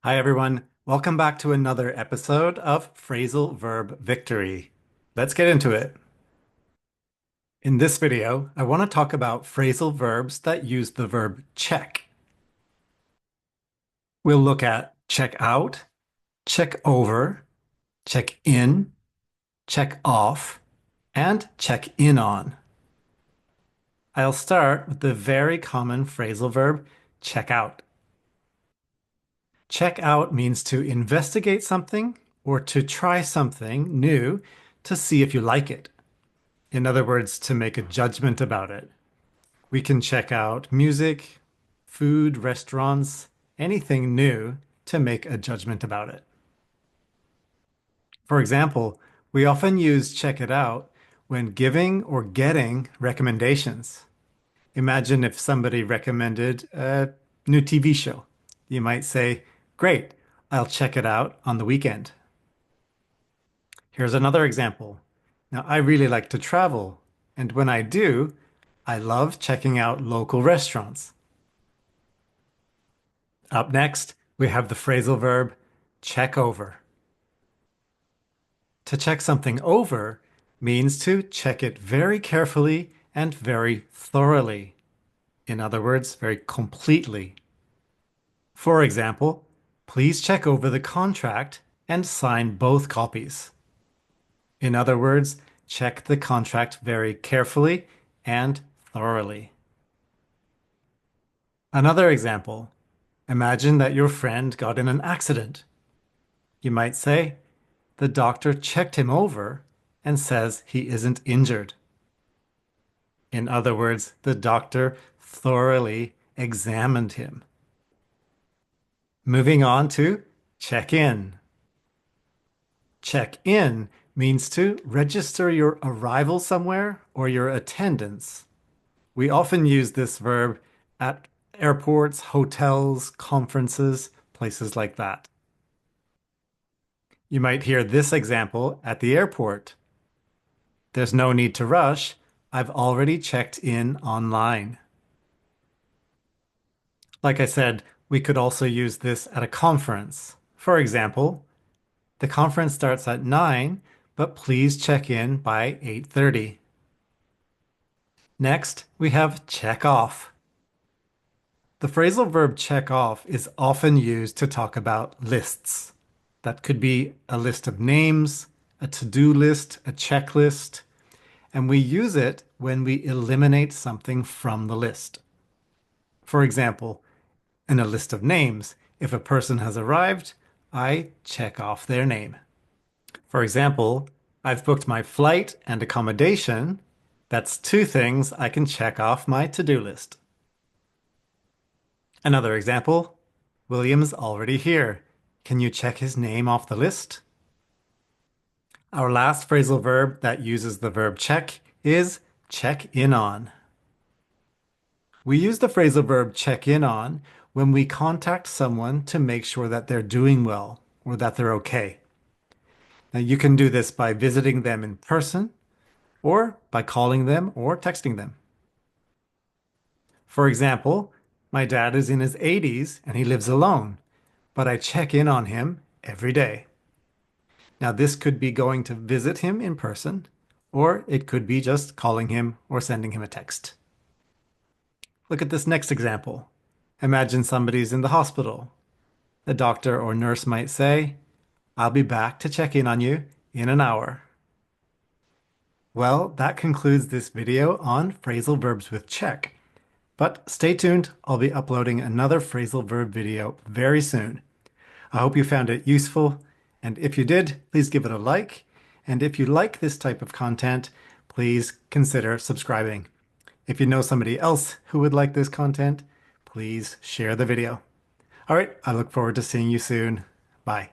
Hi, everyone. Welcome back to another episode of Phrasal Verb Victory. Let's get into it. In this video, I want to talk about phrasal verbs that use the verb check. We'll look at check out, check over, check in, check off, and check in on. I'll start with the very common phrasal verb check out. Check out means to investigate something or to try something new to see if you like it. In other words, to make a judgment about it. We can check out music, food, restaurants, anything new to make a judgment about it. For example, we often use check it out when giving or getting recommendations. Imagine if somebody recommended a new TV show. You might say, "Great, I'll check it out on the weekend." Here's another example. Now, I really like to travel, and when I do, I love checking out local restaurants. Up next, we have the phrasal verb check over. To check something over means to check it very carefully and very thoroughly. In other words, very completely. For example, please check over the contract and sign both copies. In other words, check the contract very carefully and thoroughly. Another example, imagine that your friend got in an accident. You might say, the doctor checked him over and says he isn't injured. In other words, the doctor thoroughly examined him. Moving on to check in. Check in means to register your arrival somewhere or your attendance. We often use this verb at airports, hotels, conferences, places like that. You might hear this example at the airport. There's no need to rush. I've already checked in online. Like I said, we could also use this at a conference. For example, the conference starts at 9, but please check in by 8:30. Next, we have check off. The phrasal verb check off is often used to talk about lists. That could be a list of names, a to-do list, a checklist, and we use it when we eliminate something from the list. For example, in a list of names, if a person has arrived, I check off their name. For example, I've booked my flight and accommodation. That's two things I can check off my to-do list. Another example, William's already here. Can you check his name off the list? Our last phrasal verb that uses the verb check is check in on. We use the phrasal verb check in on when we contact someone to make sure that they're doing well or that they're okay. Now, you can do this by visiting them in person or by calling them or texting them. For example, my dad is in his 80s and he lives alone, but I check in on him every day. Now, this could be going to visit him in person, or it could be just calling him or sending him a text. Look at this next example. Imagine somebody's in the hospital. The doctor or nurse might say, I'll be back to check in on you in an hour. Well, that concludes this video on phrasal verbs with check. But stay tuned, I'll be uploading another phrasal verb video very soon. I hope you found it useful, and if you did, please give it a like. And if you like this type of content, please consider subscribing. If you know somebody else who would like this content, please share the video. All right, I look forward to seeing you soon. Bye.